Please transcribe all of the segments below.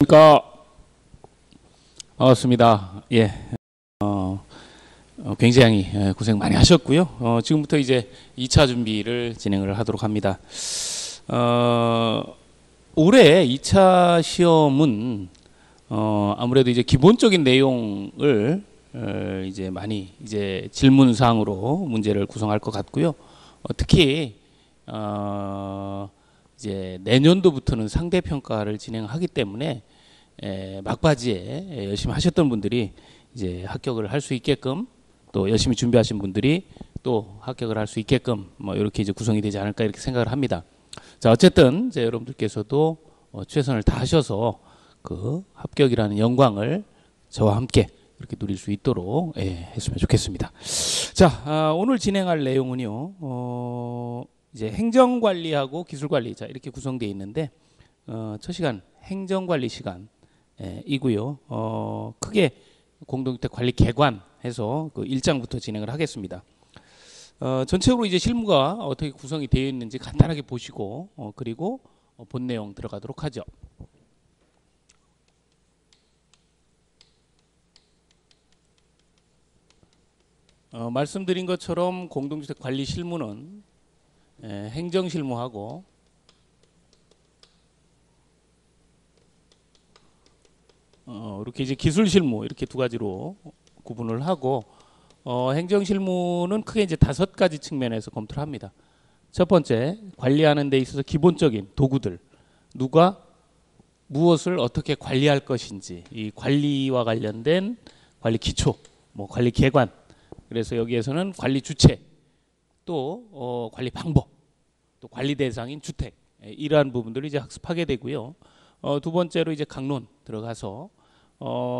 그러니까 반갑습니다. 예, 굉장히 고생 많이 하셨고요. 지금부터 이제 2차 준비를 진행을 하도록 합니다. 올해 2차 시험은 아무래도 이제 기본적인 내용을 이제 많이 이제 질문상으로 문제를 구성할 것 같고요. 특히 이제 내년도부터는 상대 평가를 진행하기 때문에 막바지에 열심히 하셨던 분들이 이제 합격을 할 수 있게끔, 또 열심히 준비하신 분들이 또 합격을 할 수 있게끔 뭐 이렇게 이제 구성이 되지 않을까 이렇게 생각을 합니다. 자, 어쨌든 이제 여러분들께서도 최선을 다하셔서 그 합격이라는 영광을 저와 함께 이렇게 누릴 수 있도록 했으면 좋겠습니다. 자, 오늘 진행할 내용은요. 이제 행정관리하고 기술관리, 자 이렇게 구성되어 있는데 첫 시간 행정관리 시간이고요. 크게 공동주택 관리 개관 해서 그 1장부터 진행을 하겠습니다. 전체적으로 이제 실무가 어떻게 구성이 되어 있는지 간단하게 보시고 그리고 본 내용 들어가도록 하죠. 말씀드린 것처럼 공동주택 관리 실무는 행정실무하고 이렇게 이제 기술실무 이렇게 두 가지로 구분을 하고 행정실무는 크게 이제 5가지 측면에서 검토를 합니다. 첫 번째, 관리하는 데 있어서 기본적인 도구들, 누가 무엇을 어떻게 관리할 것인지, 이 관리와 관련된 관리 기초, 뭐 관리 개관, 그래서 여기에서는 관리 주체, 또 관리 방법, 또 관리 대상인 주택, 이러한 부분들을 이제 학습하게 되고요. 두 번째로 이제 강론 들어가서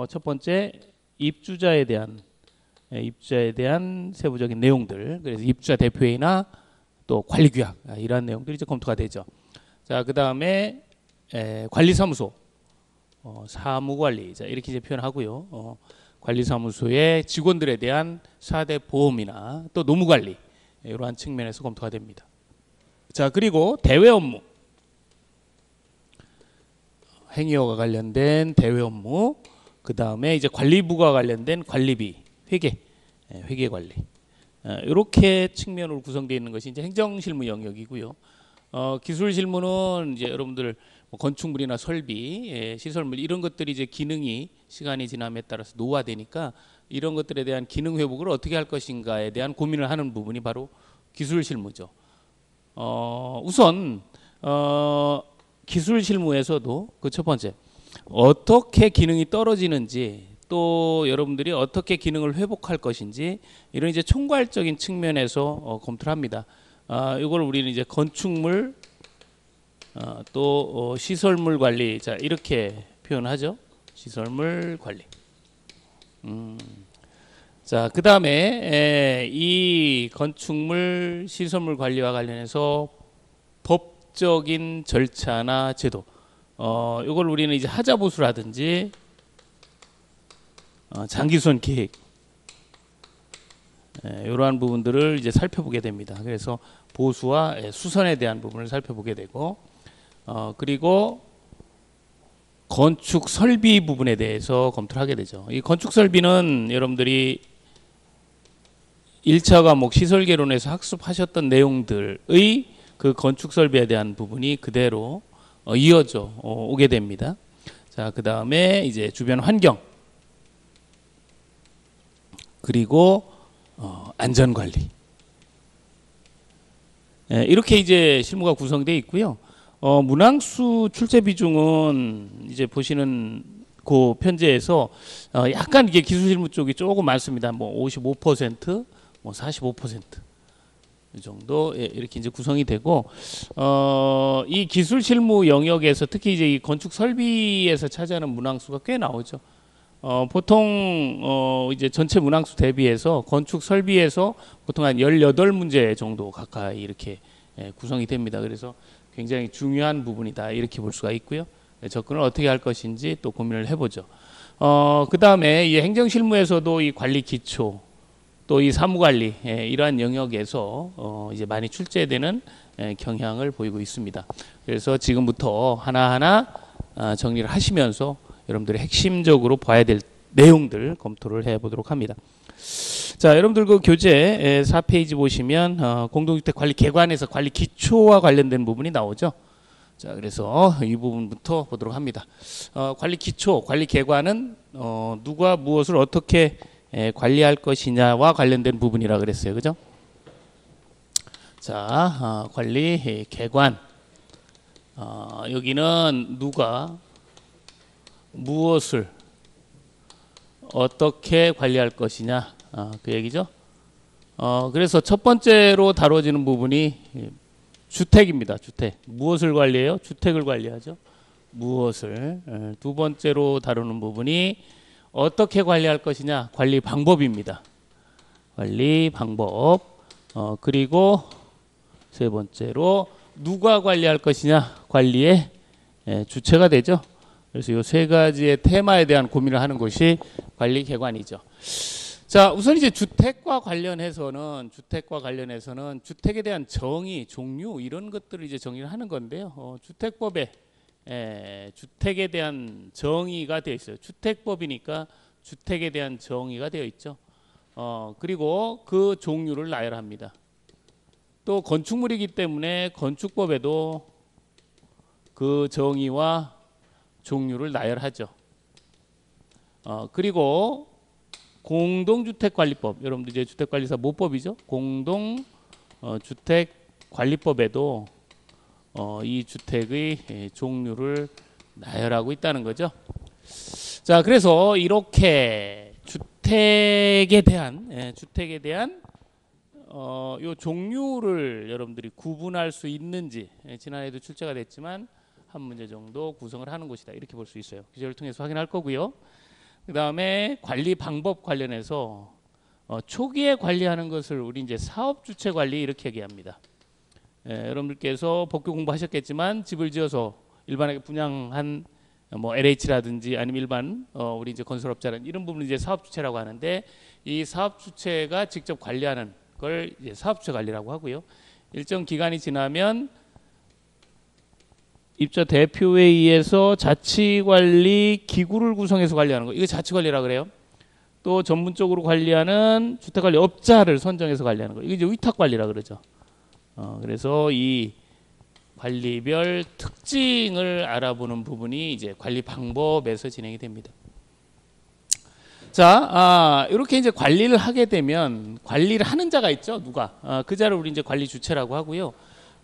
첫 번째 입주자에 대한 세부적인 내용들, 그래서 입주자 대표회의나 또 관리규약 이러한 내용들이 이제 검토가 되죠. 자, 그 다음에 관리사무소, 사무관리, 자 이렇게 이제 표현하고요. 관리사무소의 직원들에 대한 4대 보험이나 또 노무관리, 이러한 측면에서 검토가 됩니다. 자, 그리고 대외 업무, 행위와 관련된 대외 업무, 그 다음에 이제 관리부가 관련된 관리비, 회계 관리, 이렇게 측면으로 구성되어 있는 것이 이제 행정실무 영역이고요. 기술실무는 이제 여러분들 뭐 건축물이나 설비, 시설물 이런 것들이 이제 기능이 시간이 지남에 따라서 노화되니까 이런 것들에 대한 기능 회복을 어떻게 할 것인가에 대한 고민을 하는 부분이 바로 기술실무죠. 우선 기술실무에서도 그 첫 번째, 어떻게 기능이 떨어지는지, 또 여러분들이 어떻게 기능을 회복할 것인지, 이런 이제 총괄적인 측면에서 검토를 합니다. 이걸 우리는 이제 건축물, 또 시설물 관리, 자 이렇게 표현하죠. 시설물 관리. 자, 그 다음에 이 건축물, 시설물 관리와 관련해서 법적인 절차나 제도, 이걸 우리는 이제 하자보수라든지 장기수선 계획, 이러한 부분들을 이제 살펴보게 됩니다. 그래서 보수와 수선에 대한 부분을 살펴보게 되고, 그리고 건축 설비 부분에 대해서 검토를 하게 되죠. 이 건축 설비는 여러분들이 1차 과목 시설개론에서 학습하셨던 내용들의 그 건축 설비에 대한 부분이 그대로 이어져 오게 됩니다. 자, 그 다음에 이제 주변 환경, 그리고 안전관리, 이렇게 이제 실무가 구성되어 있고요. 문항수 출제 비중은 이제 보시는 그 편제에서 약간 이게 기술실무 쪽이 조금 많습니다. 뭐 55%, 뭐 45%. 이 정도 이렇게 이제 구성이 되고, 이 기술 실무 영역에서 특히 이제 이 건축 설비에서 차지하는 문항수가 꽤 나오죠. 보통 이제 전체 문항수 대비해서 건축 설비에서 보통 한 18문제 정도 가까이 이렇게 구성이 됩니다. 그래서 굉장히 중요한 부분이다 이렇게 볼 수가 있고요. 접근을 어떻게 할 것인지 또 고민을 해보죠. 그 다음에 이 행정실무에서도 이 관리 기초, 또 이 사무관리, 이러한 영역에서 이제 많이 출제되는 경향을 보이고 있습니다. 그래서 지금부터 하나하나 정리를 하시면서 여러분들이 핵심적으로 봐야 될 내용들 검토를 해보도록 합니다. 자, 여러분들 그 교재 4페이지 보시면 공동주택 관리 개관에서 관리 기초와 관련된 부분이 나오죠. 자, 그래서 이 부분부터 보도록 합니다. 관리 기초, 관리 개관은 누가 무엇을 어떻게 관리할 것이냐와 관련된 부분이라 그랬어요. 그죠? 자, 관리 개관. 여기는 누가 무엇을 어떻게 관리할 것이냐, 그 얘기죠. 그래서 첫 번째로 다뤄지는 부분이 주택입니다. 주택. 무엇을 관리해요? 주택을 관리하죠. 무엇을. 두 번째로 다루는 부분이 어떻게 관리할 것이냐, 관리 방법입니다. 관리 방법. 그리고 세 번째로 누가 관리할 것이냐, 관리의 주체가 되죠. 그래서 이 세 가지의 테마에 대한 고민을 하는 것이 관리 개관이죠. 자, 우선 이제 주택과 관련해서는 주택에 대한 정의, 종류 이런 것들을 이제 정의를 하는 건데요. 주택법에 주택에 대한 정의가 되어 있어요. 주택법이니까 주택에 대한 정의가 되어 있죠. 그리고 그 종류를 나열합니다. 또 건축물이기 때문에 건축법에도 그 정의와 종류를 나열하죠. 그리고 공동주택관리법, 여러분들 이제 주택관리사 모법이죠. 공동주택관리법에도 이 주택의 종류를 나열하고 있다는 거죠. 자, 그래서 이렇게 주택에 대한 요 종류를 여러분들이 구분할 수 있는지 지난해에도 출제가 됐지만 한 문제 정도 구성을 하는 것이다, 이렇게 볼 수 있어요. 기재를 통해서 확인할 거고요. 그 다음에 관리 방법 관련해서 초기에 관리하는 것을 우리 이제 사업 주체 관리 이렇게 얘기합니다. 여러분들께서 법규 공부하셨겠지만 집을 지어서 일반에게 분양한 뭐 LH라든지 아니면 일반 우리 이제 건설업자는 이런 부분을 이제 사업 주체라고 하는데, 이 사업 주체가 직접 관리하는 걸 이제 사업 주체 관리라고 하고요. 일정 기간이 지나면 입주 대표회의에서 자치관리 기구를 구성해서 관리하는 거, 이거 자치관리라 그래요. 또 전문적으로 관리하는 주택관리업자를 선정해서 관리하는 거, 이게 이제 위탁관리라 그러죠. 그래서 이 관리별 특징을 알아보는 부분이 이제 관리 방법에서 진행이 됩니다. 자, 이렇게 이제 관리를 하게 되면 관리를 하는 자가 있죠. 누가? 그 자를 우리 이제 관리 주체라고 하고요.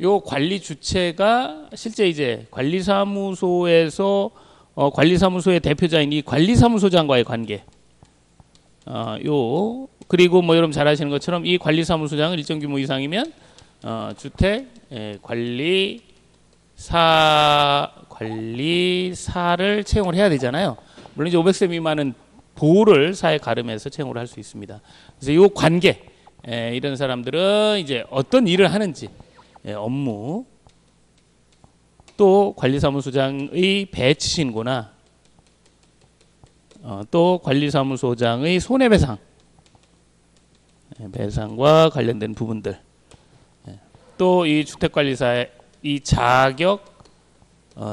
요 관리 주체가 실제 이제 관리사무소에서 관리사무소의 대표자인 이 관리사무소장과의 관계. 그리고 뭐 여러분 잘 아시는 것처럼 이 관리사무소장은 일정 규모 이상이면 주택 관리사를 채용을 해야 되잖아요. 물론 이제 500세 미만은 보호를 사회 가름해서 채용을 할 수 있습니다. 그래서 이 관계, 이런 사람들은 이제 어떤 일을 하는지, 업무, 또 관리사무소장의 배치 신고나 또 관리사무소장의 손해배상, 배상과 관련된 부분들, 또 이 주택관리사의 이 자격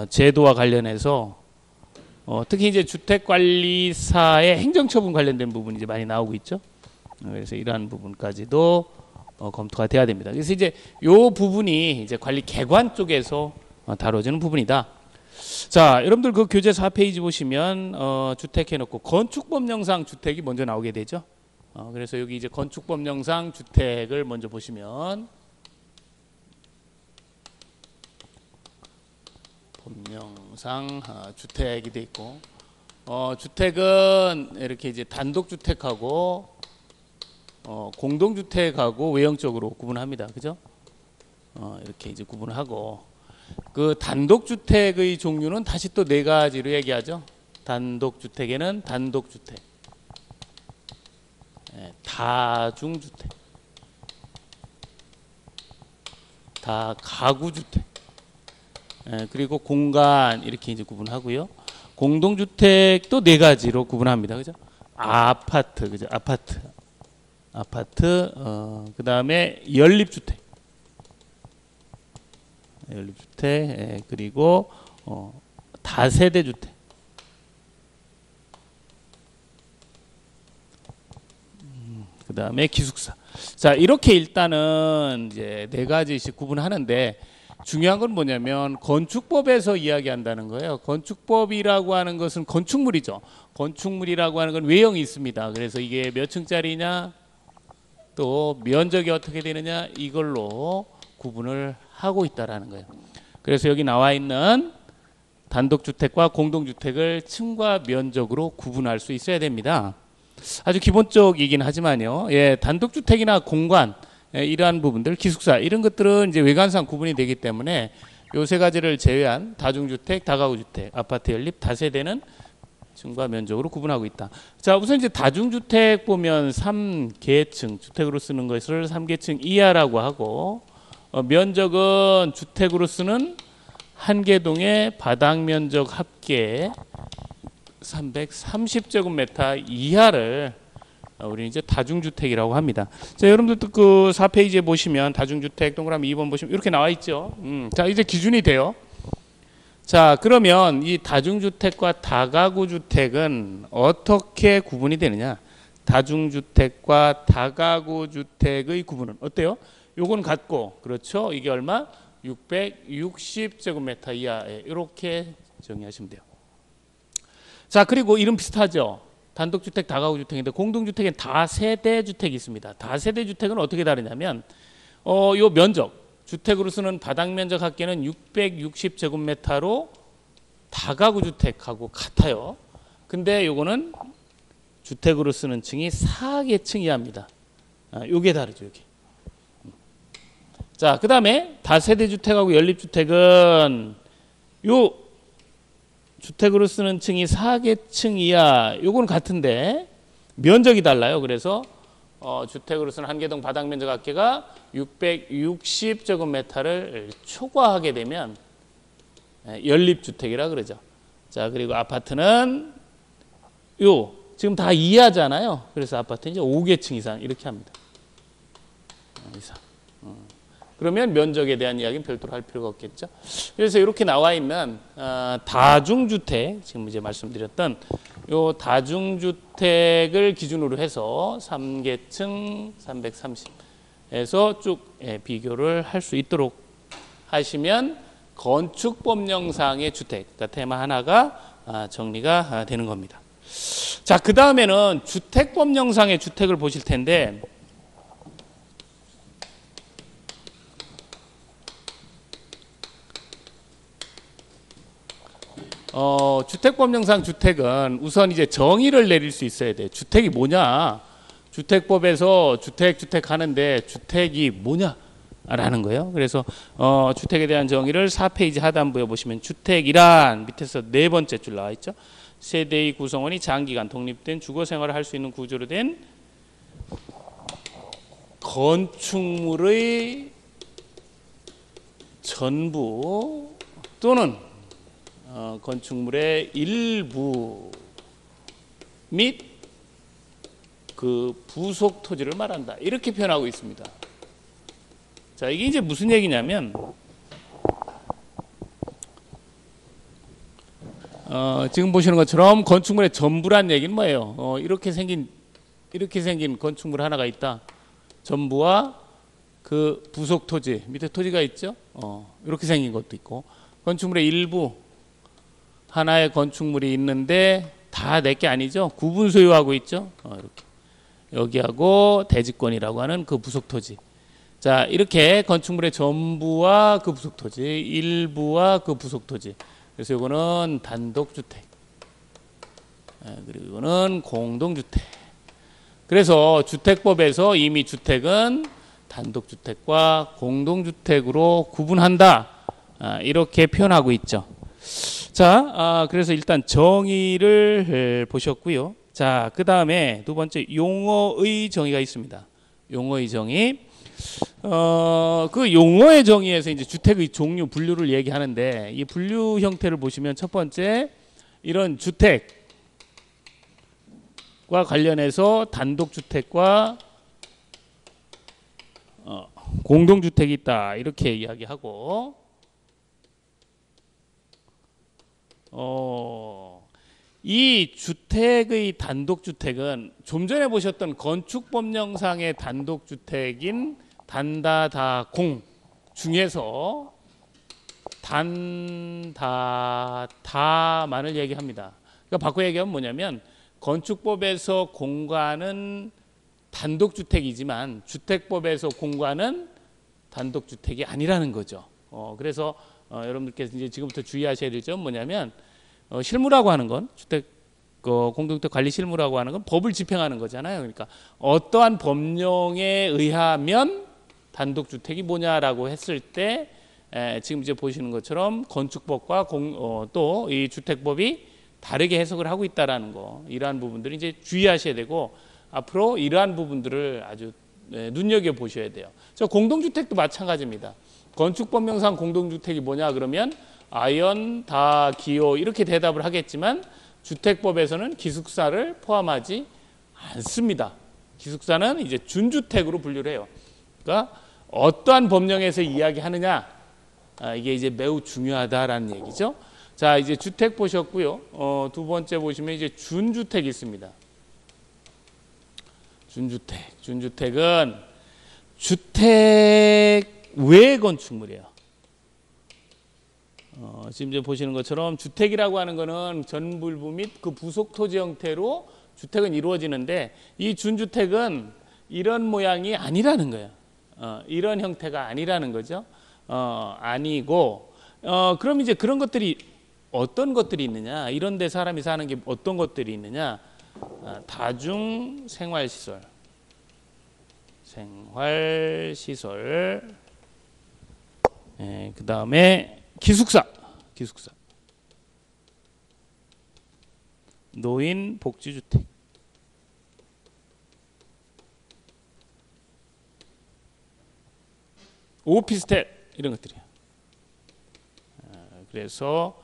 제도와 관련해서 특히 이제 주택관리사의 행정처분 관련된 부분이 이제 많이 나오고 있죠. 그래서 이러한 부분까지도 검토가 돼야 됩니다. 그래서 이제 요 부분이 이제 관리 개관 쪽에서 다뤄지는 부분이다. 자, 여러분들 그 교재 4페이지 보시면 주택 해놓고 건축법령상 주택이 먼저 나오게 되죠. 그래서 여기 이제 건축법령상 주택을 먼저 보시면 법령상 주택이 돼 있고, 주택은 이렇게 이제 단독주택하고 공동주택하고 외형적으로 구분합니다. 그죠? 이렇게 이제 구분하고, 그 단독주택의 종류는 다시 또 네 가지로 얘기하죠. 단독주택에는 단독주택, 다중주택, 다가구주택, 그리고 공간, 이렇게 이제 구분하고요. 공동주택도 네 가지로 구분합니다. 그죠? 아파트, 그죠? 아파트, 그 다음에 연립주택, 그리고 다세대 주택. 그다음에 기숙사. 자, 이렇게 일단은 이제 네 가지씩 구분하는데 중요한 건 뭐냐면 건축법에서 이야기한다는 거예요. 건축법이라고 하는 것은 건축물이죠. 건축물이라고 하는 건 외형이 있습니다. 그래서 이게 몇 층짜리냐, 또 면적이 어떻게 되느냐, 이걸로 구분을 하고 있다라는 거예요. 그래서 여기 나와 있는 단독주택과 공동주택을 층과 면적으로 구분할 수 있어야 됩니다. 아주 기본적이긴 하지만요. 예, 단독주택이나 공간, 이러한 부분들, 기숙사 이런 것들은 이제 외관상 구분이 되기 때문에 요 세 가지를 제외한 다중주택, 다가구주택, 아파트 연립, 다세대는 층과 면적으로 구분하고 있다. 자, 우선 이제 다중주택 보면 3계층 주택으로 쓰는 것을 3계층 이하라고 하고, 면적은 주택으로 쓰는 한 개동의 바닥 면적 합계 330제곱미터 이하를 우리 이제 다중주택이라고 합니다. 자, 여러분들도 그 4페이지에 보시면 다중주택 동그라미 2번 보시면 이렇게 나와 있죠. 자, 이제 기준이 돼요. 자, 그러면 이 다중주택과 다가구주택은 어떻게 구분이 되느냐? 다중주택과 다가구주택의 구분은 어때요? 요건 같고, 그렇죠? 이게 얼마? 660제곱미터 이하에 이렇게 정의하시면 돼요. 자, 그리고 이름 비슷하죠? 단독주택, 다가구주택인데 공동주택엔 다세대 주택이 있습니다. 다세대 주택은 어떻게 다르냐면 요 면적, 주택으로 쓰는 바닥 면적 합계는 660제곱미터로 다가구주택하고 같아요. 근데 요거는 주택으로 쓰는 층이 4계층 이하입니다. 요게 다르죠, 요게. 자, 그 다음에 다세대 주택하고 연립주택은 요 주택으로 쓰는 층이 4계층 이하, 요건 같은데 면적이 달라요. 그래서 주택으로 쓰는 한 개동 바닥 면적 합계가 660제곱미터를 초과하게 되면 연립주택이라 그러죠. 자, 그리고 아파트는 요 지금 다 이하잖아요. 그래서 아파트는 이제 5계층 이상 이렇게 합니다. 이상. 그러면 면적에 대한 이야기는 별도로 할 필요가 없겠죠. 그래서 이렇게 나와 있는 다중주택, 지금 이제 말씀드렸던 요 다중주택을 기준으로 해서 3계층 330에서 쭉 비교를 할 수 있도록 하시면 건축법령상의 주택, 그러니까 테마 하나가 정리가 되는 겁니다. 자, 그 다음에는 주택법령상의 주택을 보실 텐데, 주택법령상 주택은 우선 이제 정의를 내릴 수 있어야 돼. 주택이 뭐냐? 주택법에서 주택 하는데 주택이 뭐냐라는 거예요. 그래서 주택에 대한 정의를 4페이지 하단부에 보시면 주택이란 밑에서 네 번째 줄 나와 있죠. 세대의 구성원이 장기간 독립된 주거 생활을 할 수 있는 구조로 된 건축물의 전부 또는 건축물의 일부 및 그 부속 토지를 말한다. 이렇게 표현하고 있습니다. 자, 이게 이제 무슨 얘기냐면 지금 보시는 것처럼 건축물의 전부란 얘기는 뭐예요? 이렇게 생긴 건축물 하나가 있다. 전부와 그 부속 토지, 밑에 토지가 있죠? 이렇게 생긴 것도 있고, 건축물의 일부, 하나의 건축물이 있는데 다 내게 아니죠? 구분 소유하고 있죠? 이렇게. 여기하고 대지권이라고 하는 그 부속 토지. 자, 이렇게 건축물의 전부와 그 부속 토지, 일부와 그 부속 토지. 그래서 이거는 단독주택. 그리고 이거는 공동주택. 그래서 주택법에서 이미 주택은 단독주택과 공동주택으로 구분한다. 이렇게 표현하고 있죠. 자, 그래서 일단 정의를 보셨고요. 자, 그 다음에 두 번째 용어의 정의가 있습니다. 용어의 정의. 그 용어의 정의에서 이제 주택의 종류, 분류를 얘기하는데 이 분류 형태를 보시면 첫 번째 이런 주택과 관련해서 단독주택과 공동주택이 있다. 이렇게 이야기하고 이 주택의 단독주택은 좀 전에 보셨던 건축법령상의 단독주택인 단다다공 중에서 단다다만을 얘기합니다. 그러니까 바꿔 얘기하면 뭐냐면 건축법에서 공간은 단독주택이지만 주택법에서 공간은 단독주택이 아니라는 거죠. 그래서 여러분들께서 이제 지금부터 주의하셔야 될 점은 뭐냐면 실무라고 하는 건 주택 공동주택 관리 실무라고 하는 건 법을 집행하는 거잖아요. 그러니까 어떠한 법령에 의하면 단독주택이 뭐냐라고 했을 때 지금 이제 보시는 것처럼 건축법과 또 이 주택법이 다르게 해석을 하고 있다라는 거, 이러한 부분들을 이제 주의하셔야 되고 앞으로 이러한 부분들을 아주 눈여겨 보셔야 돼요. 저 공동주택도 마찬가지입니다. 건축법령상 공동주택이 뭐냐 그러면 아연, 다, 기호 이렇게 대답을 하겠지만 주택법에서는 기숙사를 포함하지 않습니다. 기숙사는 이제 준주택으로 분류를 해요. 그러니까 어떠한 법령에서 이야기하느냐, 이게 이제 매우 중요하다라는 얘기죠. 자, 이제 주택 보셨고요. 두 번째 보시면 이제 준주택이 있습니다. 준주택은 주택 외 건축물이에요. 지금 이제 보시는 것처럼 주택이라고 하는 거는 전불부 및 그 부속 토지 형태로 주택은 이루어지는데 이 준주택은 이런 모양이 아니라는 거예요. 이런 형태가 아니라는 거죠. 아니고 그럼 이제 그런 것들이 어떤 것들이 있느냐, 이런 데 사람이 사는 게 어떤 것들이 있느냐, 다중 생활시설, 그 다음에 기숙사, 노인 복지주택, 오피스텔 이런 것들이에요. 그래서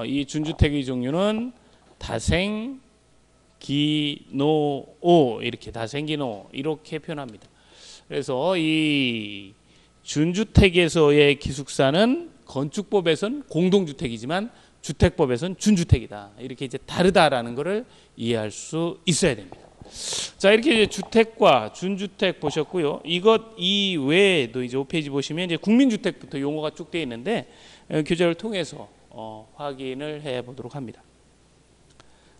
이 준주택의 종류는 다생, 기, 노, 오 이렇게 다생기노 이렇게 표현합니다. 그래서 이 준주택에서의 기숙사는 건축법에선 공동주택이지만 주택법에선 준주택이다. 이렇게 이제 다르다라는 것을 이해할 수 있어야 됩니다. 자, 이렇게 이제 주택과 준주택 보셨고요. 이것 이외에도 이제 5페이지 보시면 이제 국민주택부터 용어가 쭉 되어 있는데 교재를 통해서 확인을 해 보도록 합니다.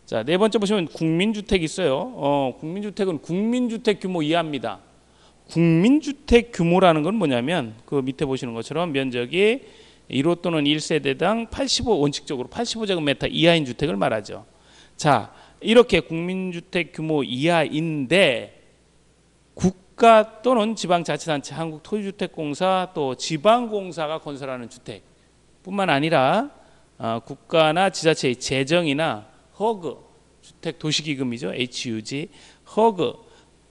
자, 네 번째 보시면 국민주택이 있어요. 국민주택은 국민주택 규모 이하입니다. 국민주택 규모라는 건 뭐냐면 그 밑에 보시는 것처럼 면적이 1호 또는 1세대당 85, 원칙적으로 85제곱미터 이하인 주택을 말하죠. 자, 이렇게 국민주택 규모 이하인데 국가 또는 지방자치단체, 한국토지주택공사 또 지방공사가 건설하는 주택 뿐만 아니라 국가나 지자체의 재정이나 허그, 주택도시기금이죠. HUG, 허그,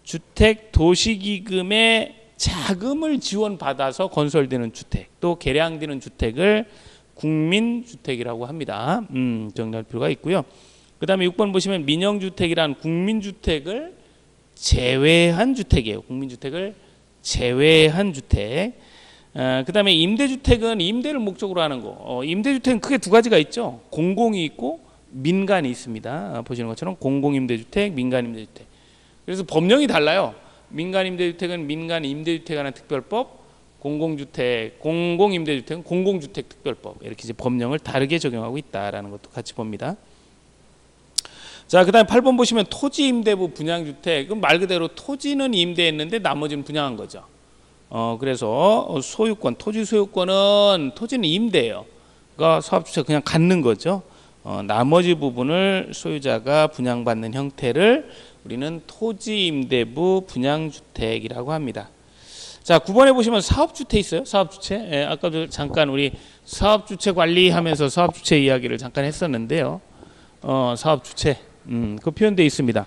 주택도시기금의 자금을 지원받아서 건설되는 주택, 또 개량되는 주택을 국민주택이라고 합니다. 정리할 필요가 있고요. 그 다음에 6번 보시면 민영주택이란 국민주택을 제외한 주택이에요. 국민주택을 제외한 주택. 그 다음에 임대주택은 임대를 목적으로 하는 거. 임대주택은 크게 두 가지가 있죠. 공공이 있고 민간이 있습니다. 보시는 것처럼 공공임대주택, 민간임대주택. 그래서 법령이 달라요. 민간임대주택은 민간임대주택하는 특별법, 공공임대주택은 공공주택특별법. 이렇게 이제 법령을 다르게 적용하고 있다라는 것도 같이 봅니다. 자, 그 다음에 8번 보시면 토지임대부 분양주택. 그럼 말 그대로 토지는 임대했는데 나머지는 분양한 거죠. 그래서 소유권, 토지 소유권은 토지는 임대예요. 그러니까 사업주체가 그냥 갖는 거죠. 나머지 부분을 소유자가 분양받는 형태를 우리는 토지임대부 분양주택이라고 합니다. 자, 9번에 보시면 사업주택 있어요. 사업주체. 아까도 잠깐 우리 사업주체 관리하면서 사업주체 이야기를 잠깐 했었는데요. 사업주체. 그 표현되어 있습니다.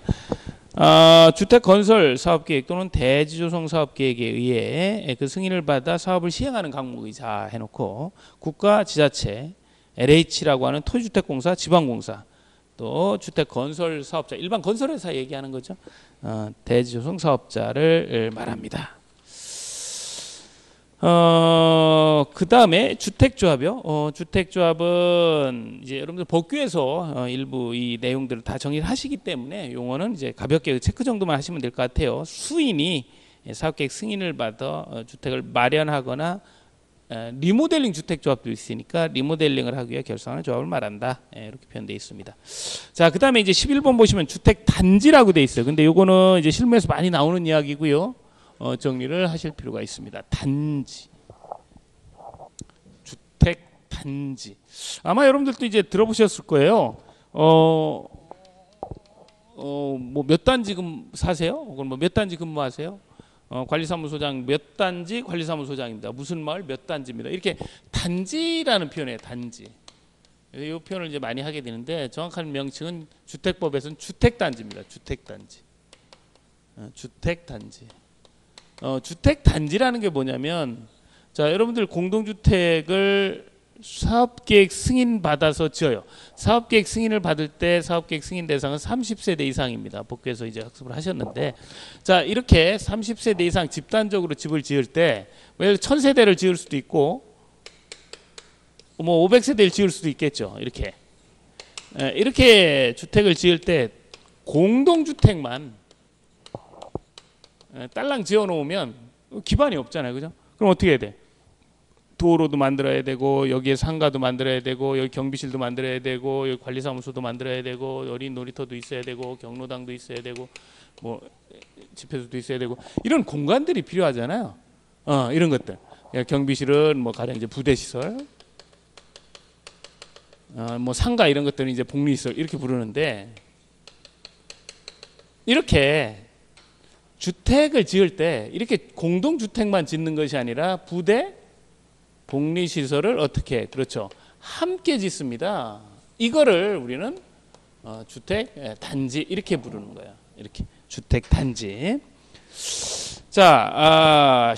주택 건설 사업계획 또는 대지조성 사업계획에 의해 그 승인을 받아 사업을 시행하는 강목이자 해놓고 국가, 지자체, LH라고 하는 토지주택공사, 지방공사, 또 주택건설 사업자, 일반 건설회사 얘기하는 거죠. 대지조성 사업자를 말합니다. 그 다음에 주택조합이요. 주택조합은 이제 여러분들 법규에서 일부 이 내용들을 다 정리를 하시기 때문에 용어는 이제 가볍게 체크 정도만 하시면 될 것 같아요. 수인이 사업계획 승인을 받아 주택을 마련하거나 리모델링 주택조합도 있으니까 리모델링을 하기 위해 결성하는 조합을 말한다. 이렇게 표현되어 있습니다. 자, 그 다음에 이제 11번 보시면 주택단지라고 되어 있어요. 근데 요거는 이제 실무에서 많이 나오는 이야기고요. 정리를 하실 필요가 있습니다. 단지, 주택 단지. 아마 여러분들도 이제 들어보셨을 거예요. 뭐 몇 단지 사세요? 혹은 뭐 몇 단지 근무하세요? 관리사무소장 몇 단지 관리사무소장입니다. 무슨 마을 몇 단지입니다. 이렇게 단지라는 표현이에요. 단지. 이 표현을 이제 많이 하게 되는데 정확한 명칭은 주택법에서는 주택단지입니다. 주택단지. 주택단지. 주택단지라는 게 뭐냐면, 자, 여러분들 공동주택을 사업계획 승인 받아서 지어요. 사업계획 승인을 받을 때 사업계획 승인 대상은 30세대 이상입니다. 법규에서 이제 학습을 하셨는데, 자, 이렇게 30세대 이상 집단적으로 집을 지을 때, 왜 1000세대를 지을 수도 있고, 뭐 500세대를 지을 수도 있겠죠. 이렇게 주택을 지을 때 공동주택만 딸랑 지어 놓으면 기반이 없잖아요. 그죠? 그럼 어떻게 해야 돼? 도로도 만들어야 되고, 여기에 상가도 만들어야 되고, 여기 경비실도 만들어야 되고, 여기 관리사무소도 만들어야 되고, 어린 놀이터도 있어야 되고, 경로당도 있어야 되고, 뭐 집회소도 있어야 되고, 이런 공간들이 필요하잖아요. 이런 것들. 경비실은 뭐 가령 이제 부대시설, 뭐 상가 이런 것들은 이제 복리시설 이렇게 부르는데, 이렇게 주택을 지을 때 이렇게 공동주택만 짓는 것이 아니라 부대, 복리시설을 어떻게, 그렇죠, 함께 짓습니다. 이거를 우리는 주택단지 이렇게 부르는 거야. 이렇게 주택단지. 자,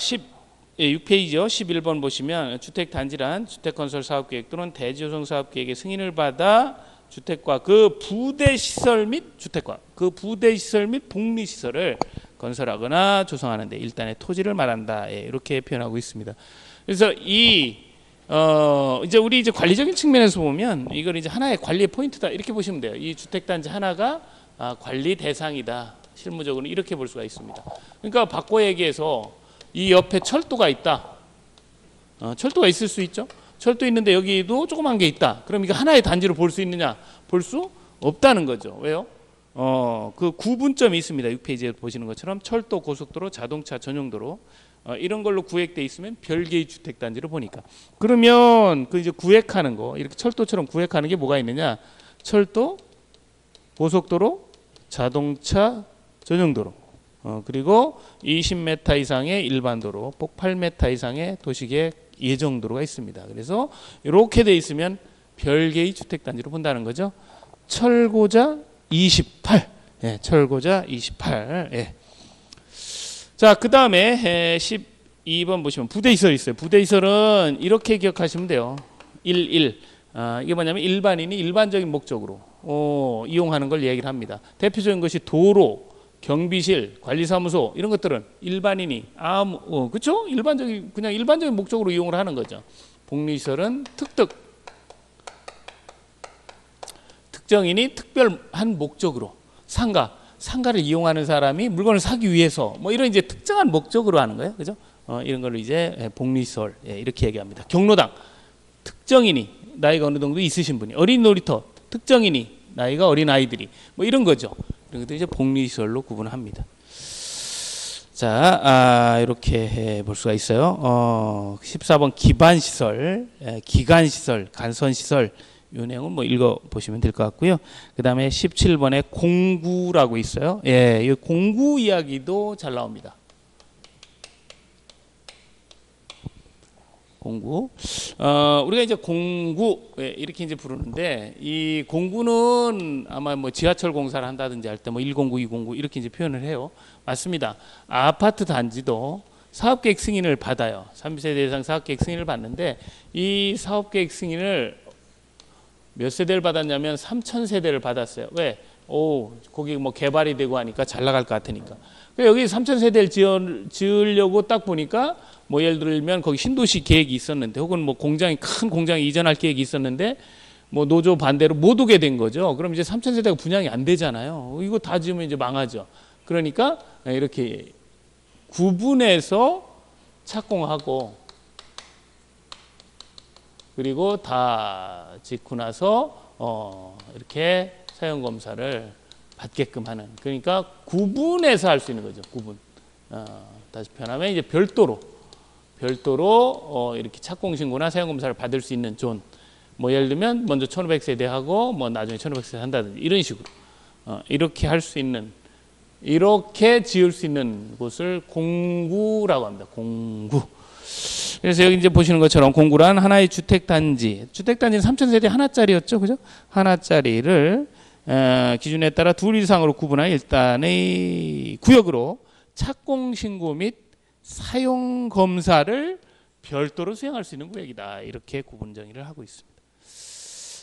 6페이지요. 11번 보시면 주택단지란 주택건설 사업계획 또는 대지조성 사업계획의 승인을 받아 주택과 그 부대시설 및 주택과 그 부대시설 및 복리시설을 건설하거나 조성하는데 일단의 토지를 말한다. 이렇게 표현하고 있습니다. 그래서 이제 우리 이제 관리적인 측면에서 보면 이걸 이제 하나의 관리의 포인트다 이렇게 보시면 돼요. 이 주택단지 하나가 관리 대상이다. 실무적으로 이렇게 볼 수가 있습니다. 그러니까 바꿔 얘기해서 이 옆에 철도가 있다. 철도가 있을 수 있죠. 철도 있는데 여기도 조그만 게 있다. 그럼 이거 하나의 단지로 볼 수 있느냐? 볼 수 없다는 거죠. 왜요? 그 구분점이 있습니다. 6페이지에 보시는 것처럼 철도, 고속도로, 자동차 전용도로 이런 걸로 구획돼 있으면 별개의 주택단지로 보니까. 그러면 그 이제 구획하는 거, 이렇게 철도처럼 구획하는 게 뭐가 있느냐? 철도, 고속도로, 자동차 전용도로, 그리고 20m 이상의 일반도로, 폭 8m 이상의 도시계획 예정도로가 있습니다. 그래서 이렇게 돼 있으면 별개의 주택단지로 본다는 거죠. 철고자 28. 철고자 28. 자, 그 다음에 12번 보시면 부대시설 있어요. 부대시설은 이렇게 기억하시면 돼요. 11. 이게 뭐냐면 일반인이 일반적인 목적으로 이용하는 걸 얘기를 합니다. 대표적인 것이 도로, 경비실, 관리사무소 이런 것들은 일반인이 그렇죠? 그냥 일반적인 목적으로 이용을 하는 거죠. 복리시설은 특정인이 특별한 목적으로 상가를 이용하는 사람이 물건을 사기 위해서 뭐 이런 이제 특정한 목적으로 하는 거예요. 그죠? 이런 걸로 이제 복리시설 이렇게 얘기합니다. 경로당 특정인이 나이가 어느 정도 있으신 분이, 어린 놀이터 특정인이 나이가 어린 아이들이 뭐 이런 거죠. 이런 것도 이제 복리시설로 구분합니다. 자, 이렇게 볼 수가 있어요. 14번 기반시설, 기간시설, 간선시설 이 내용은 뭐 읽어 보시면 될 것 같고요. 그 다음에 17번에 공구라고 있어요. 이 공구 이야기도 잘 나옵니다. 공구. 우리가 이제 공구 이렇게 이제 부르는데 이 공구는 아마 뭐 지하철 공사를 한다든지 할 때 뭐 1공구, 2공구 이렇게 이제 표현을 해요. 맞습니다. 아파트 단지도 사업계획 승인을 받아요. 30세대 이상 사업계획 승인을 받는데 이 사업계획 승인을 몇 세대를 받았냐면 3000세대를 받았어요. 왜? 거기 뭐 개발이 되고 하니까 잘 나갈 것 같으니까. 여기 3000세대를 지으려고 딱 보니까 뭐 예를 들면 거기 신도시 계획이 있었는데 혹은 뭐 공장이 큰 공장에 이전할 계획이 있었는데 뭐 노조 반대로 못 오게 된 거죠. 그럼 이제 3,000세대가 분양이 안 되잖아요. 이거 다 지으면 이제 망하죠. 그러니까 이렇게 구분해서 착공하고 그리고 다 짓고 나서 이렇게 사용 검사를 받게끔 하는, 그러니까 구분해서 할 수 있는 거죠. 구분. 다시 표현하면 이제 별도로 이렇게 착공 신고나 사용 검사를 받을 수 있는 존. 뭐 예를 들면 먼저 1,500세대 하고 뭐 나중에 1,500세대 한다든지 이런 식으로 이렇게 할 수 있는, 이렇게 지을 수 있는 곳을 공구라고 합니다. 공구. 그래서 여기 이제 보시는 것처럼 공구란 하나의 주택단지는 3,000세대 하나짜리였죠, 그죠? 하나짜리를 기준에 따라 둘 이상으로 구분한 일단의 구역으로 착공 신고 및 사용 검사를 별도로 수행할 수 있는 구역이다. 이렇게 구분 정의를 하고 있습니다.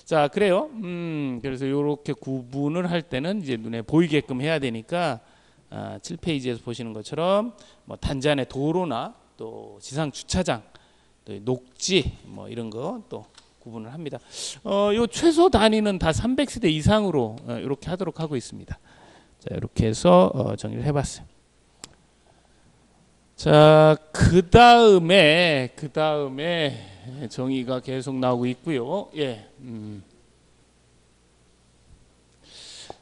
자, 그래요. 그래서 이렇게 구분을 할 때는 이제 눈에 보이게끔 해야 되니까 7페이지에서 보시는 것처럼 뭐 단지 안에 도로나 또 지상 주차장, 또 녹지 뭐 이런 거 또 구분을 합니다. 요 최소 단위는 다 300세대 이상으로 이렇게 하도록 하고 있습니다. 자, 이렇게 해서 정리를 해봤어요. 자, 그 다음에 정의가 계속 나오고 있고요. 예,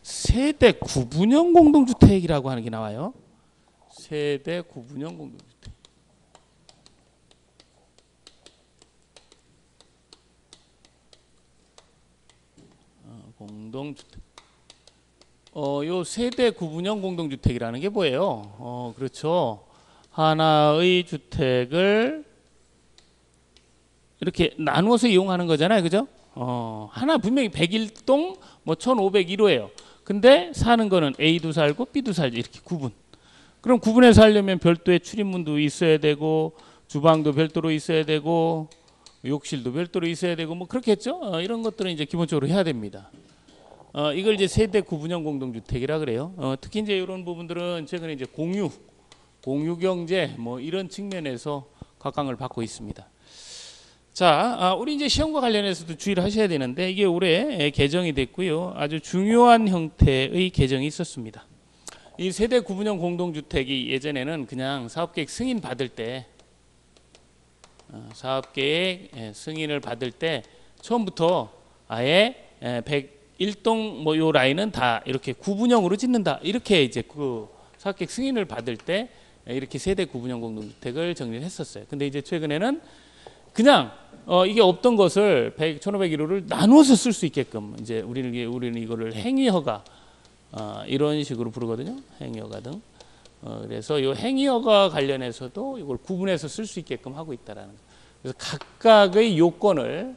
세대 구분형 공동주택이라고 하는 게 나와요. 세대 구분형 공동주택. 공동주택. 요 세대 구분형 공동주택이라는 게 뭐예요? 그렇죠. 하나의 주택을 이렇게 나누어서 이용하는 거잖아요. 그죠? 하나 분명히 101동 뭐 1501호예요. 근데 사는 거는 A도 살고 B도 살죠. 이렇게 구분. 그럼 구분해서 하려면 별도의 출입문도 있어야 되고 주방도 별도로 있어야 되고 욕실도 별도로 있어야 되고 뭐 그렇겠죠. 이런 것들은 이제 기본적으로 해야 됩니다. 이걸 이제 세대 구분형 공동주택이라 그래요. 특히 이제 이런 부분들은 최근에 이제 공유 경제 뭐 이런 측면에서 각광을 받고 있습니다. 자, 우리 이제 시험과 관련해서도 주의를 하셔야 되는데 이게 올해 개정이 됐고요. 아주 중요한 형태의 개정이 있었습니다. 이 세대 구분형 공동주택이 예전에는 그냥 사업계획 승인 받을 때 사업계획 승인을 받을 때 처음부터 아예 101동 뭐 요 라인은 다 이렇게 구분형으로 짓는다. 이렇게 이제 그 사업계획 승인을 받을 때 이렇게 세대 구분형 공동주택을 정리를 했었어요. 근데 이제 최근에는 그냥 이게 없던 것을 1,501호를 나누어서 쓸 수 있게끔 이제 우리는 이거를 행위허가 이런 식으로 부르거든요. 행위허가 등. 그래서 이 행위허가 관련해서도 이걸 구분해서 쓸 수 있게끔 하고 있다라는 거. 그래서 각각의 요건을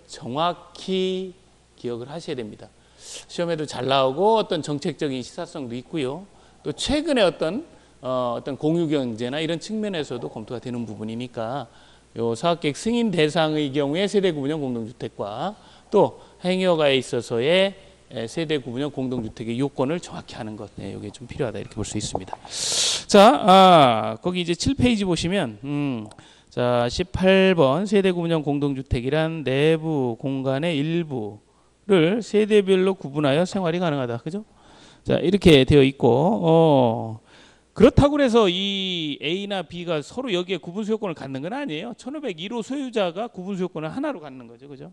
정확히 기억을 하셔야 됩니다. 시험에도 잘 나오고 어떤 정책적인 시사성도 있고요. 또 최근에 어떤 공유경제나 이런 측면에서도 검토가 되는 부분이니까 요 사업계획 승인 대상의 경우에 세대 구분형 공동주택과 또 행위허가에 있어서의 세대 구분형 공동주택의 요건을 정확히 하는 것, 이게 좀 필요하다 이렇게 볼 수 있습니다. 자, 거기 이제 7페이지 보시면 자 18번 세대 구분형 공동주택이란 내부 공간의 일부를 세대별로 구분하여 생활이 가능하다, 그죠? 자, 이렇게 되어 있고 그렇다고 해서 이 A나 B가 서로 여기에 구분 소유권을 갖는 건 아니에요. 1501호 소유자가 구분 소유권을 하나로 갖는 거죠. 그죠?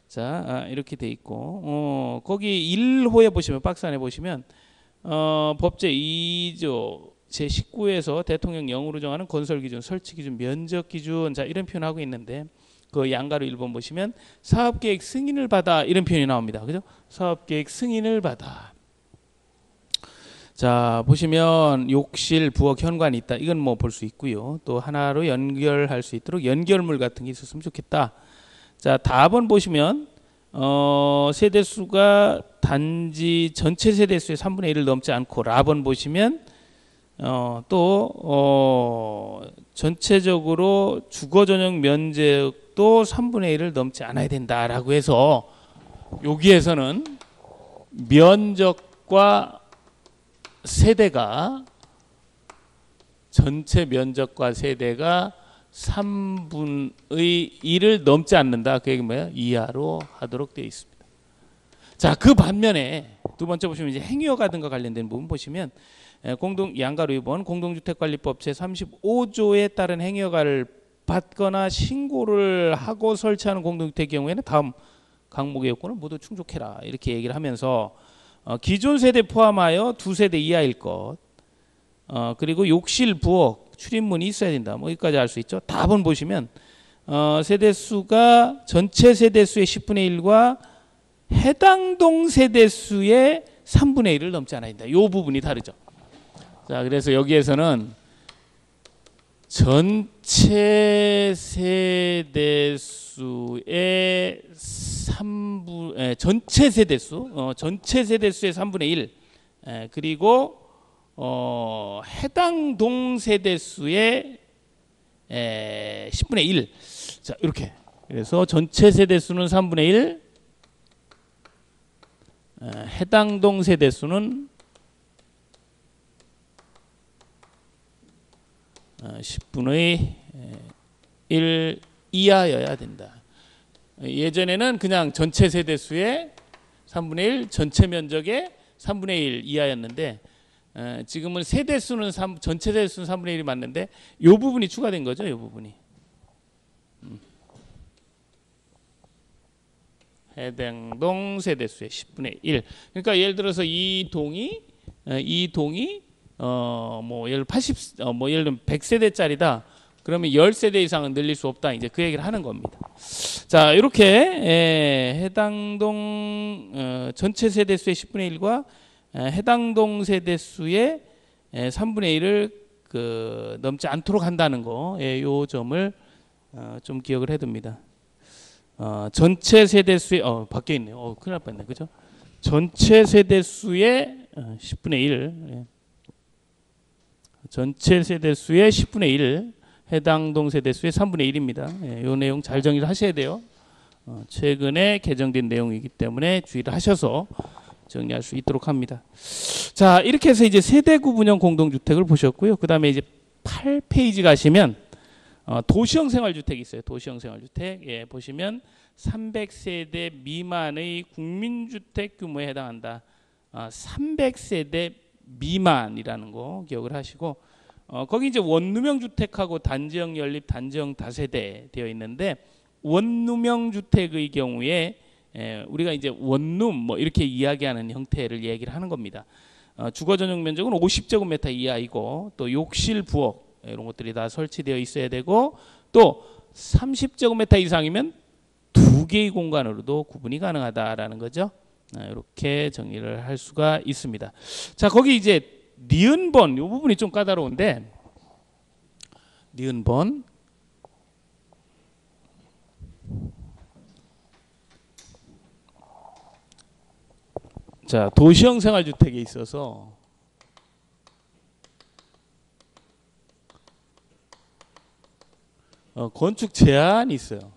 자, 이렇게 돼 있고 거기 1호에 보시면 박스 안에 보시면 법제 2조 제19에서 대통령 영으로 정하는 건설 기준, 설치 기준, 면적 기준, 자 이런 표현하고 있는데 그 양가로 1번 보시면 사업계획 승인을 받아 이런 표현이 나옵니다. 그죠? 사업계획 승인을 받아. 자, 보시면 욕실, 부엌, 현관이 있다. 이건 뭐 볼 수 있고요. 또 하나로 연결할 수 있도록 연결물 같은 게 있었으면 좋겠다. 자, 답은 보시면 세대수가 단지 전체 세대수의 3분의 1을 넘지 않고 라번 보시면 또 전체적으로 주거 전용 면적도 3분의 1을 넘지 않아야 된다라고 해서 여기에서는 면적과 세대가 전체 면적과 세대가 3분의 1을 넘지 않는다. 그 얘기 뭐예요? 이하로 하도록 되어 있습니다. 자, 그 반면에 두 번째 보시면 이제 행위허가 등과 관련된 부분 보시면 양가로 2번 공동주택관리법 제35조에 따른 행위허가를 받거나 신고를 하고 설치하는 공동주택의 경우에는 다음 항목의 요건을 모두 충족해라 이렇게 얘기를 하면서 기존 세대 포함하여 2세대 이하일 것, 그리고 욕실, 부엌, 출입문이 있어야 된다. 뭐 여기까지 알 수 있죠. 답은 보시면 세대수가 전체 세대수의 10분의 1과 해당 동 세대수의 3분의 1을 넘지 않아야 된다. 이 부분이 다르죠. 자, 그래서 여기에서는 전체 세대수의 전체 세대수의 3분의 1, 그리고 해당 동 세대수의 10분의 1. 자, 이렇게. 그래서 전체 세대수는 3분의 1, 해당 동 세대수는 10분의 1 이하여야 된다. 예전에는 그냥 전체 세대수의 3분의 1, 전체 면적의 3분의 1 이하였는데 지금은 세대수는 전체 세대수는 3분의 1이 맞는데 이 부분이 추가된 거죠. 이 부분이. 해당 동 세대수의 10분의 1. 그러니까 예를 들어서 이 동이 뭐 예를 100세대짜리다. 그러면 10세대 이상은 늘릴 수 없다. 이제 그 얘기를 하는 겁니다. 자, 이렇게 해당 동 전체 세대수의 10분의 1과 해당 동 세대수의 3분의 1을 넘지 않도록 한다는 거, 요 점을 좀 기억을 해둡니다. 전체 세대수의 바뀌어 있네요. 큰일 날 뻔했네, 그죠? 전체 세대수의 10분의 1, 전체 세대수의 10분의 1, 해당 동 세대수의 3분의 1입니다. 이 내용 잘 정리를 하셔야 돼요. 최근에 개정된 내용이기 때문에 주의를 하셔서 정리할 수 있도록 합니다. 자, 이렇게 해서 이제 세대 구분형 공동주택을 보셨고요. 그 다음에 이제 8페이지 가시면 도시형 생활주택이 있어요. 도시형 생활주택. 보시면 300세대 미만의 국민주택 규모에 해당한다. 300세대 미만이라는 거 기억을 하시고, 거기 이제 원룸형 주택하고 단지형 연립, 단지형 다세대 되어 있는데, 원룸형 주택의 경우에 우리가 이제 원룸 뭐 이렇게 이야기하는 형태를 얘기를 하는 겁니다. 주거 전용 면적은 50제곱미터 이하이고, 또 욕실, 부엌 이런 것들이 다 설치되어 있어야 되고, 또 30제곱미터 이상이면 2개의 공간으로도 구분이 가능하다라는 거죠. 이렇게 정리를 할 수가 있습니다. 자, 거기 이제 니은번 이 부분이 좀 까다로운데, 니은번 자, 도시형 생활주택에 있어서 건축 제한이 있어요.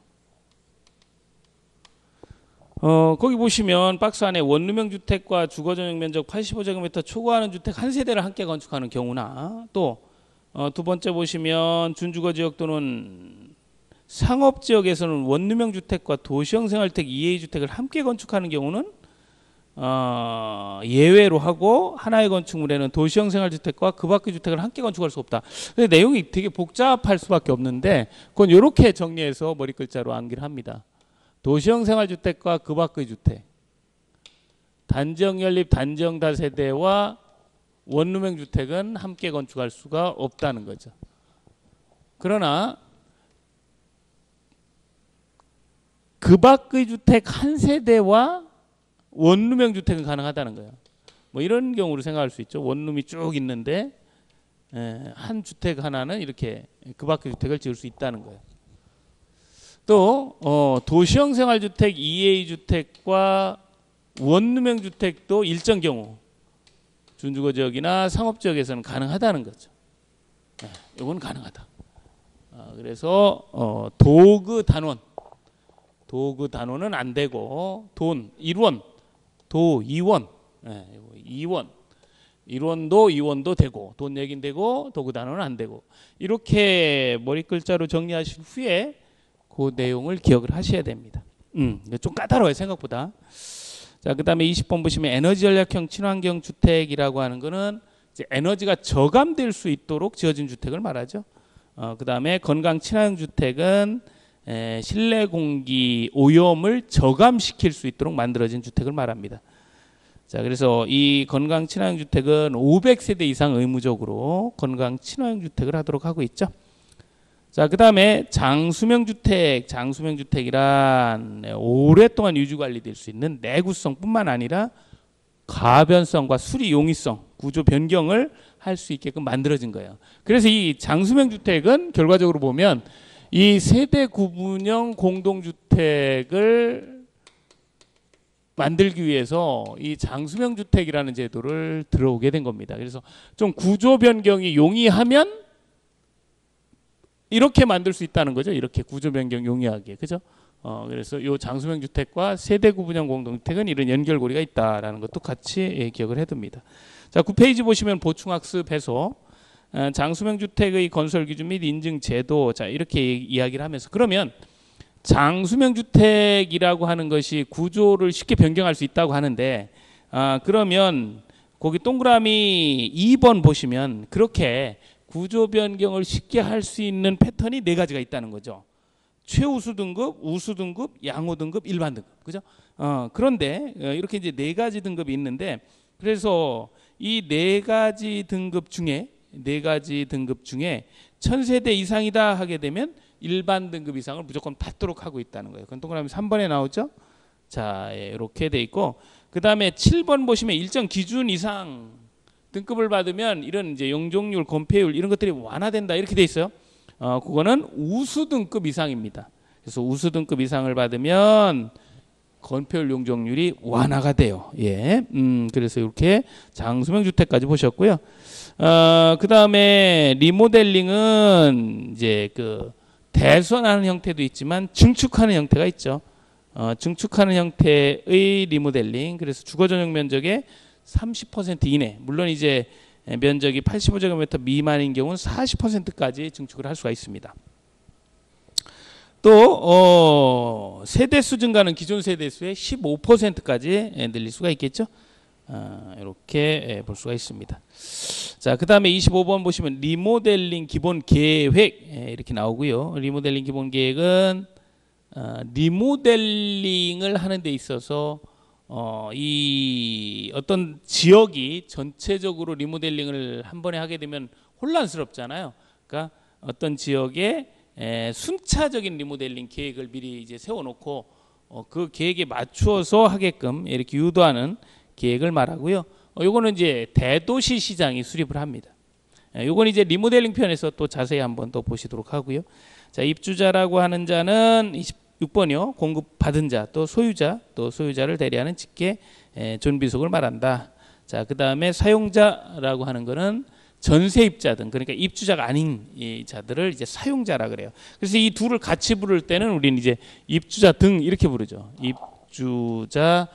거기 보시면 박스 안에 원룸형 주택과 주거 전용 면적 85제곱미터 초과하는 주택 한 세대를 함께 건축하는 경우나, 또 두 번째 보시면 준주거 지역 또는 상업 지역에서는 원룸형 주택과 도시형 생활주택 2A 주택을 함께 건축하는 경우는 예외로 하고, 하나의 건축물에는 도시형 생활주택과 그 밖의 주택을 함께 건축할 수 없다. 근데 내용이 되게 복잡할 수밖에 없는데, 그건 이렇게 정리해서 머리 글자로 암기를 합니다. 도시형 생활주택과 그 밖의 주택, 단지형 연립, 단지형 다세대와 원룸형 주택은 함께 건축할 수가 없다는 거죠. 그러나 그 밖의 주택 한 세대와 원룸형 주택은 가능하다는 거예요. 뭐 이런 경우를 생각할 수 있죠. 원룸이 쭉 있는데 한 주택 하나는 이렇게 그 밖의 주택을 지을 수 있다는 거예요. 또 도시형 생활주택 2A 주택과 원룸형 주택도 일정 경우 준주거 지역이나 상업 지역에서는 가능하다는 거죠. 이건 가능하다. 그래서 도그 단원은 안 되고, 돈 1원, 도 2원, 2원 1원도 2원도 되고 돈 얘긴 되고 도구 단어는 안 되고 이렇게 머리 글자로 정리하신 후에 그 내용을 기억을 하셔야 됩니다. 좀 까다로워요 생각보다. 자, 그다음에 20번 보시면 에너지 전략형 친환경 주택이라고 하는 거는 이제 에너지가 저감될 수 있도록 지어진 주택을 말하죠. 그다음에 건강 친환경 주택은 실내 공기 오염을 저감시킬 수 있도록 만들어진 주택을 말합니다. 자, 그래서 이 건강 친환경 주택은 500세대 이상 의무적으로 건강 친환경 주택을 하도록 하고 있죠. 자, 그다음에 장수명 주택, 장수명 주택이란 오랫동안 유지 관리될 수 있는 내구성뿐만 아니라 가변성과 수리 용이성, 구조 변경을 할 수 있게끔 만들어진 거예요. 그래서 이 장수명 주택은 결과적으로 보면 이 세대 구분형 공동주택을 만들기 위해서 이 장수명 주택이라는 제도를 들어오게 된 겁니다. 그래서 좀 구조 변경이 용이하면 이렇게 만들 수 있다는 거죠. 이렇게 구조 변경 용이하게. 그죠? 그래서 이 장수명 주택과 세대 구분형 공동주택은 이런 연결고리가 있다라는 것도 같이 기억을 해둡니다. 자, 9페이지 보시면 보충학습 해서 장수명 주택의 건설 기준 및 인증 제도, 자, 이렇게 이야기를 하면서 그러면 장수명 주택이라고 하는 것이 구조를 쉽게 변경할 수 있다고 하는데 그러면 거기 동그라미 2번 보시면 그렇게 구조 변경을 쉽게 할 수 있는 패턴이 4가지가 있다는 거죠. 최우수 등급, 우수 등급, 양호 등급, 일반 등급. 그죠? 그런데 이렇게 이제 4가지 등급이 있는데 그래서 이 4가지 등급 중에 1000세대 이상이다 하게 되면 일반 등급 이상을 무조건 받도록 하고 있다는 거예요. 그건 동그라미 3번에 나오죠. 자, 이렇게 돼 있고 그다음에 7번 보시면 일정 기준 이상 등급을 받으면 이런 이제 용적률, 건폐율 이런 것들이 완화된다 이렇게 돼 있어요. 그거는 우수 등급 이상입니다. 그래서 우수 등급 이상을 받으면 건폐율 용적률이 완화가 돼요. 예. 그래서 이렇게 장수명 주택까지 보셨고요. 그다음에 리모델링은 이제 그 대손하는 형태도 있지만 증축하는 형태가 있죠. 증축하는 형태의 리모델링. 그래서 주거 전용 면적의 30% 이내. 물론 이제 면적이 85제곱미터 미만인 경우는 40%까지 증축을 할 수가 있습니다. 또 세대수 증가는 기존 세대수의 15%까지 늘릴 수가 있겠죠. 이렇게 볼 수가 있습니다. 자, 그 다음에 25번 보시면 리모델링 기본 계획 이렇게 나오고요. 리모델링 기본 계획은 리모델링을 하는 데 있어서 이 어떤 지역이 전체적으로 리모델링을 한 번에 하게 되면 혼란스럽잖아요. 그러니까 어떤 지역에 순차적인 리모델링 계획을 미리 이제 세워놓고 그 계획에 맞추어서 하게끔 이렇게 유도하는 계획을 말하고요. 요거는 이제 대도시 시장이 수립을 합니다. 요건 이제 리모델링 편에서 또 자세히 한번 또 보시도록 하고요. 자, 입주자라고 하는 자는 26번이요. 공급받은 자, 또 소유자를 대리하는 직계 존비속을 말한다. 자, 그 다음에 사용자라고 하는 거는 전세입자 등, 그러니까 입주자가 아닌 이 자들을 이제 사용자라 그래요. 그래서 이 둘을 같이 부를 때는 우리는 이제 입주자 등 이렇게 부르죠. 입주자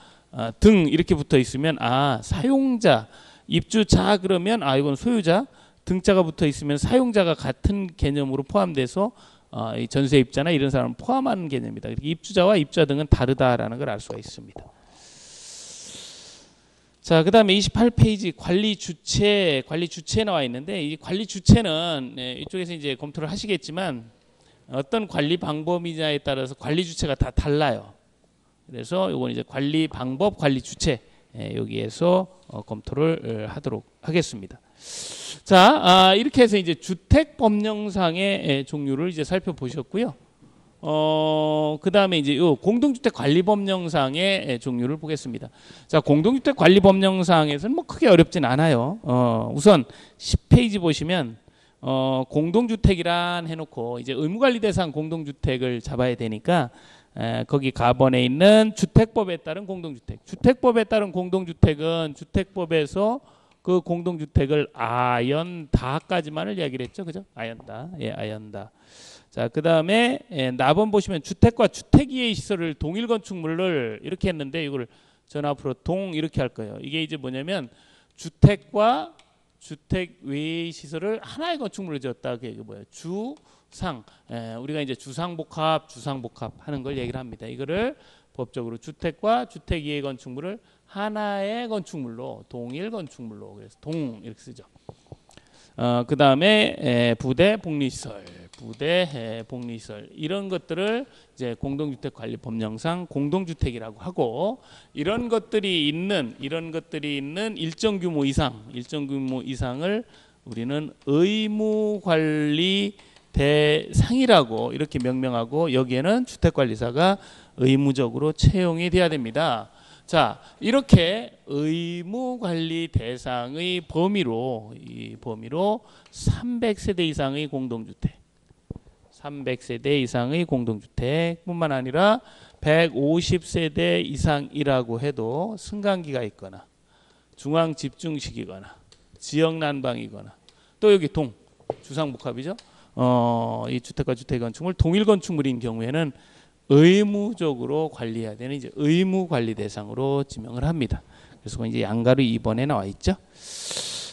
등 이렇게 붙어 있으면 사용자, 입주자 그러면 이건 소유자, 등자가 붙어 있으면 사용자가 같은 개념으로 포함돼서 이 전세입자나 이런 사람을 포함하는 개념입니다. 입주자와 입주자 등은 다르다라는 걸 알 수가 있습니다. 자, 그 다음에 28페이지 관리 주체 나와 있는데 이 관리 주체는 이쪽에서 이제 검토를 하시겠지만 어떤 관리 방법이냐에 따라서 관리 주체가 다 달라요. 그래서 이건 이제 관리 방법, 관리 주체 여기에서 검토를 하도록 하겠습니다. 자, 이렇게 해서 이제 주택 법령상의 종류를 이제 살펴보셨고요. 그 다음에 이제 요 공동주택 관리 법령상의 종류를 보겠습니다. 자, 공동주택 관리 법령상에서는 뭐 크게 어렵진 않아요. 우선 10페이지 보시면 공동주택이란 해놓고 이제 의무관리 대상 공동주택을 잡아야 되니까 거기 가번에 있는 주택법에 따른 공동주택. 주택법에 따른 공동주택은 주택법에서 그 공동주택을 아연다까지만을 이야기를 했죠. 그죠? 아연다. 예, 아연다. 자, 그 다음에 나번 보시면 주택과 주택이해 시설을 동일 건축물을 이렇게 했는데 이걸 전 앞으로 동 이렇게 할 거예요. 이게 이제 뭐냐면 주택과 주택 외의 시설을 하나의 건축물로 지었다. 그게 뭐예요? 주상. 우리가 이제 주상복합 하는 걸 얘기를 합니다. 이거를 법적으로 주택과 주택 이외의 건축물을 하나의 건축물로, 동일 건축물로, 그래서 동 이렇게 쓰죠. 그 다음에 부대 복리시설, 복리시설 이런 것들을 이제 공동주택관리법령상 공동주택이라고 하고, 이런 것들이 있는 일정 규모 이상을 우리는 의무관리 대상이라고 이렇게 명명하고, 여기에는 주택관리사가 의무적으로 채용이 돼야 됩니다. 자, 이렇게 의무관리 대상의 범위로 300세대 이상의 공동주택, 300세대 이상의 공동주택뿐만 아니라 150세대 이상이라고 해도 승강기가 있거나 중앙 집중식이거나 지역 난방이거나, 또 여기 주상복합이죠. 이 주택과 주택 건축물 동일 건축물인 경우에는 의무적으로 관리해야 되는 이제 의무 관리 대상으로 지명을 합니다. 그래서 이제 양가로 2번에 나와 있죠.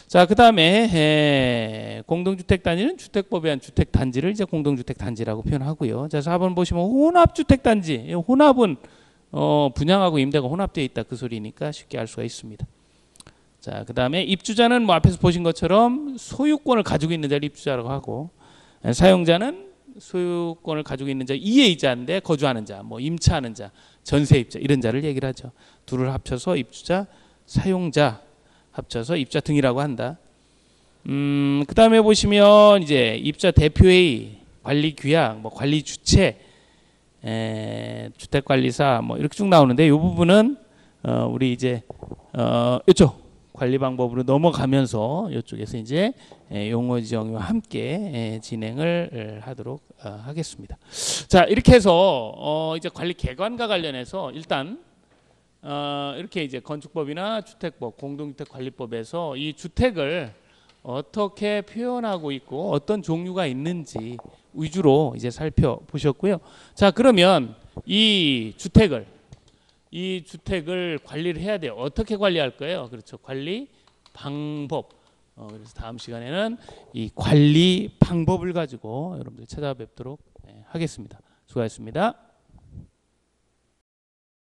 자, 그다음에 공동주택 단지는 주택법에 한 주택 단지를 이제 공동주택 단지라고 표현하고요. 자, 4번 보시면 혼합주택 단지. 혼합은 분양하고 임대가 혼합되어 있다, 그 소리니까 쉽게 알 수가 있습니다. 자, 그다음에 입주자는 뭐 앞에서 보신 것처럼 소유권을 가지고 있는 자를 입주자라고 하고, 사용자는 소유권을 가지고 있는 자, 이해이자인데 거주하는 자, 뭐 임차하는 자, 전세입자 이런 자를 얘기를 하죠. 둘을 합쳐서 입주자, 사용자 합쳐서 입주자 등이라고 한다. 그 다음에 보시면 이제 입주자 대표회의, 관리 규약, 뭐 관리 주체, 주택관리사 뭐 이렇게 쭉 나오는데, 이 부분은 우리 이제 이쪽 관리 방법으로 넘어가면서 이쪽에서 이제 용어 지정과 함께 진행을 하도록 하겠습니다. 자, 이렇게 해서 이제 관리 개관과 관련해서 일단 이렇게 이제 건축법이나 주택법, 공동주택관리법에서 이 주택을 어떻게 표현하고 있고 어떤 종류가 있는지 위주로 이제 살펴보셨고요. 자, 그러면 이 주택을 관리를 해야 돼요. 어떻게 관리할 거예요? 그렇죠. 관리 방법. 그래서 다음 시간에는 이 관리 방법을 가지고 여러분들 찾아뵙도록 하겠습니다. 수고하셨습니다.